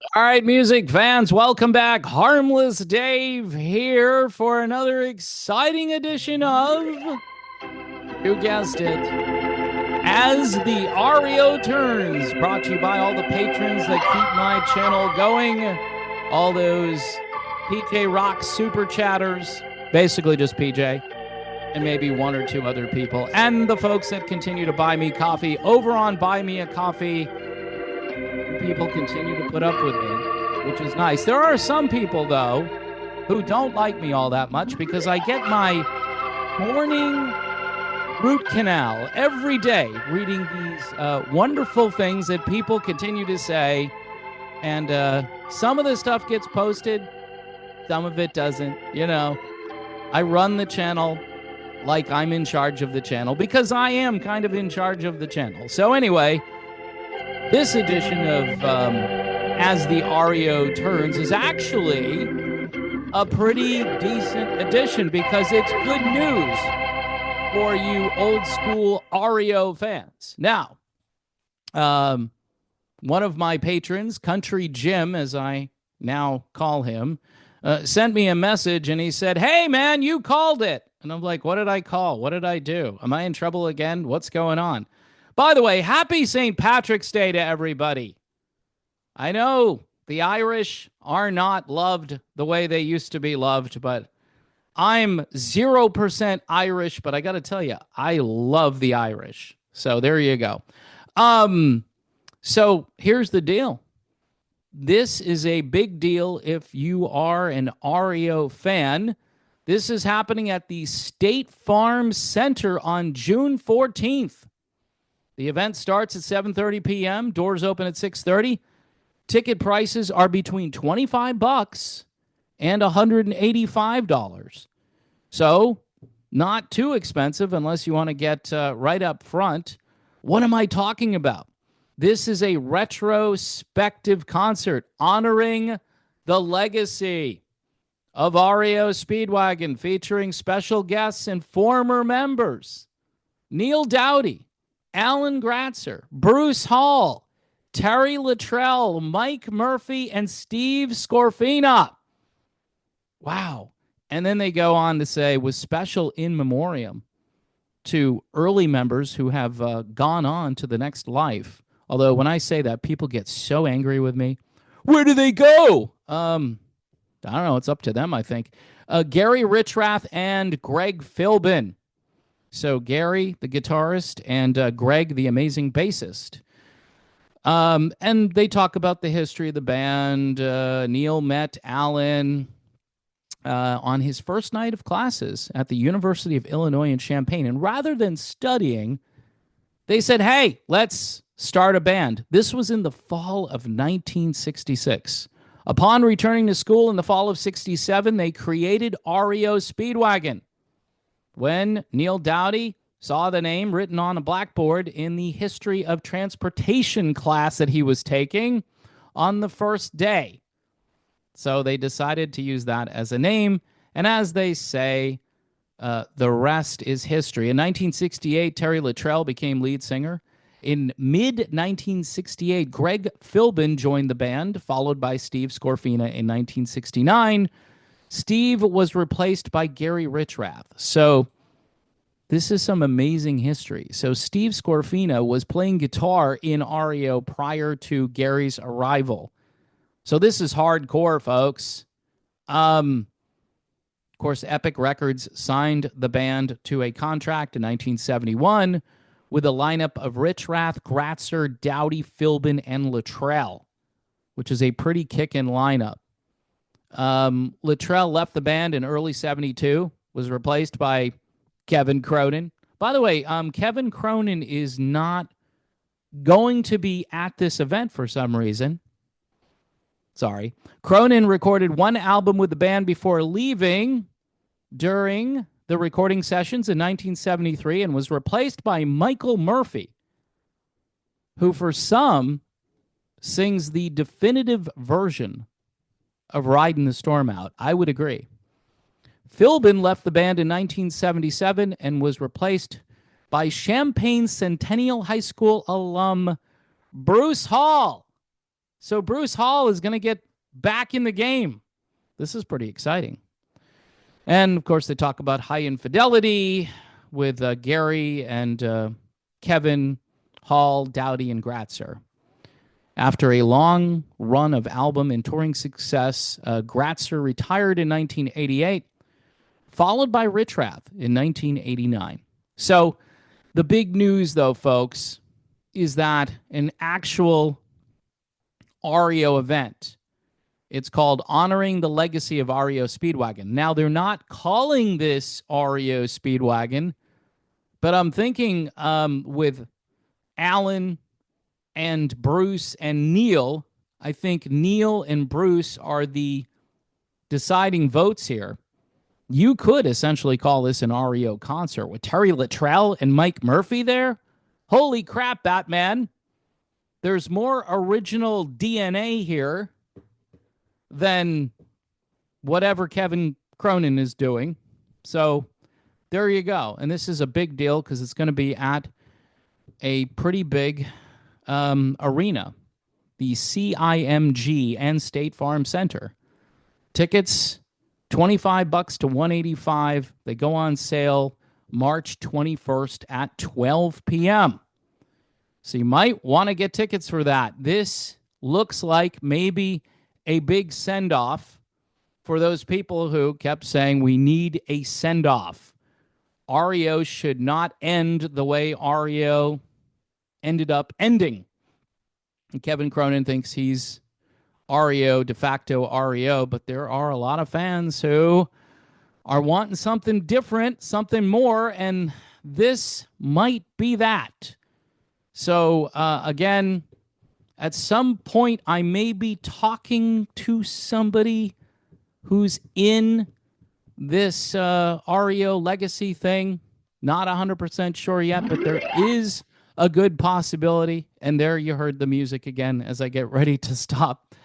All right, music fans, welcome back. Harmless Dave here for another exciting edition of, you guessed it, As the REO Turns, brought to you by all the patrons that keep my channel going, all those PJ Rock super chatters, basically just PJ, and maybe one or two other people, and the folks that continue to buy me coffee over on Buy Me a Coffee. People continue to put up with me, which is nice. There are some people, though, who don't like me all that much because I get my morning root canal every day reading these wonderful things that people continue to say. And some of the stuff gets posted, some of it doesn't. I run the channel like I'm in charge of the channel because I am kind of in charge of the channel. So anyway, this edition of As the REO Turns is actually a pretty decent edition because it's good news for you old school REO fans. Now, one of my patrons, Country Jim, as I now call him, sent me a message and he said, "Hey, man, you called it." And I'm like, what did I call? What did I do? Am I in trouble again? What's going on? By the way, happy St. Patrick's Day to everybody. I know the Irish are not loved the way they used to be loved, but I'm 0% Irish, but I got to tell you, I love the Irish. So there you go. So here's the deal. This is a big deal if you are an REO fan. This is happening at the State Farm Center on June 14th. The event starts at 7:30 p.m. Doors open at 6:30. Ticket prices are between $25 and $185. So, not too expensive unless you want to get right up front. What am I talking about? This is a retrospective concert honoring the legacy of REO Speedwagon, featuring special guests and former members. Neil Dowdy, Alan Gratzer, Bruce Hall, Terry Luttrell, Mike Murphy, and Steve Scorfina. Wow. And then they go on to say, with special in memoriam to early members who have gone on to the next life. Although when I say that, people get so angry with me. Where do they go? I don't know. It's up to them, I think. Gary Richrath and Greg Philbin. So Gary, the guitarist, and Greg, the amazing bassist. And they talk about the history of the band. Neil met Alan on his first night of classes at the University of Illinois in Champaign. And rather than studying, they said, hey, let's start a band. This was in the fall of 1966. Upon returning to school in the fall of 67, they created REO Speedwagon. When Neil Dowdy saw the name written on a blackboard in the history of transportation class that he was taking on the first day. So they decided to use that as a name. And as they say, the rest is history. In 1968, Terry Luttrell became lead singer. In mid-1968, Greg Philbin joined the band, followed by Steve Scorfina in 1969. Steve was replaced by Gary Richrath. So this is some amazing history. So Steve Scorfina was playing guitar in REO prior to Gary's arrival. So this is hardcore, folks. Of course, Epic Records signed the band to a contract in 1971 with a lineup of Richrath, Gratzer, Dowdy, Philbin, and Luttrell, which is a pretty kickin' lineup. Luttrell left the band in early 72, was replaced by Kevin Cronin. By the way, Kevin Cronin is not going to be at this event for some reason. Sorry. Cronin recorded one album with the band before leaving during the recording sessions in 1973 and was replaced by Michael Murphy, who for some sings the definitive version of Riding the Storm Out. I would agree. Philbin left the band in 1977 and was replaced by Champaign Centennial High School alum Bruce Hall. So Bruce Hall is going to get back in the game. This is pretty exciting. And, of course, they talk about High Infidelity with Gary and Kevin, Hall, Dowdy, and Gratzer. After a long run of album and touring success, Gratzer retired in 1988, followed by Rich Rath in 1989. So the big news, though, folks, is that an actual REO event. It's called Honoring the Legacy of REO Speedwagon. Now, they're not calling this REO Speedwagon, but I'm thinking with Alan and Bruce and Neil, I think Neil and Bruce are the deciding votes here. You could essentially call this an REO concert with Terry Luttrell and Mike Murphy there. Holy crap, Batman. There's more original DNA here than whatever Kevin Cronin is doing. So there you go. And this is a big deal because it's going to be at a pretty big arena, the CIMG and State Farm Center. Tickets, $25 to $185. They go on sale March 21st at 12 p.m. So you might want to get tickets for that. This looks like maybe a big send-off for those people who kept saying we need a send-off. REO should not end the way REO ended up ending. And Kevin Cronin thinks he's REO, de facto REO, but there are a lot of fans who are wanting something different, something more, and this might be that. So, again, at some point, I may be talking to somebody who's in this REO legacy thing. Not 100% sure yet, but there is a good possibility. And there you heard the music again as I get ready to stop.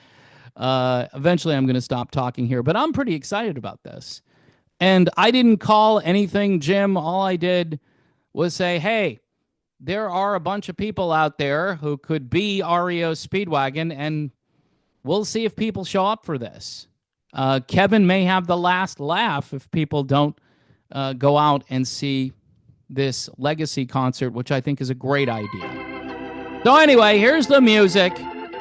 Eventually, I'm going to stop talking here, but I'm pretty excited about this. And I didn't call anything, Jim. All I did was say, hey, there are a bunch of people out there who could be REO Speedwagon, and we'll see if people show up for this. Kevin may have the last laugh if people don't go out and see this legacy concert, which I think is a great idea. So anyway, here's the music,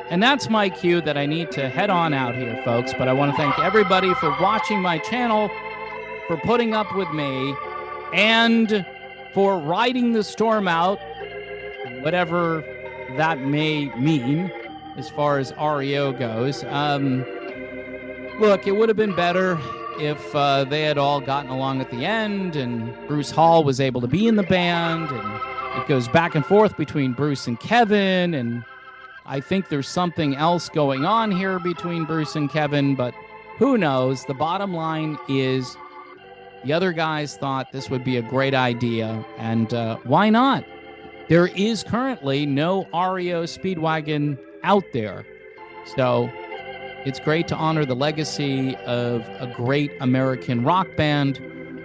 and that's my cue that I need to head on out here, folks. But I want to thank everybody for watching my channel, for putting up with me, and for riding the storm out, whatever that may mean as far as REO goes. Look, it would have been better if they had all gotten along at the end and Bruce Hall was able to be in the band, and it goes back and forth between Bruce and Kevin, and I think there's something else going on here between Bruce and Kevin, but who knows? The bottom line is the other guys thought this would be a great idea, and why not? There is currently no REO Speedwagon out there, so it's great to honor the legacy of a great American rock band,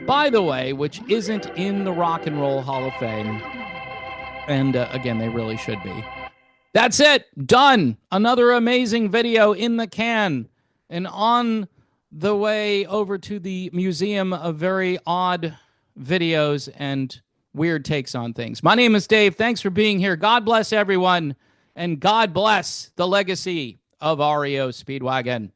by the way, which isn't in the Rock and Roll Hall of Fame. And again, they really should be. That's it. Done. Another amazing video in the can. And on the way over to the Museum of Very Odd Videos and Weird Takes on Things. My name is Dave. Thanks for being here. God bless everyone. And God bless the legacy of REO Speedwagon.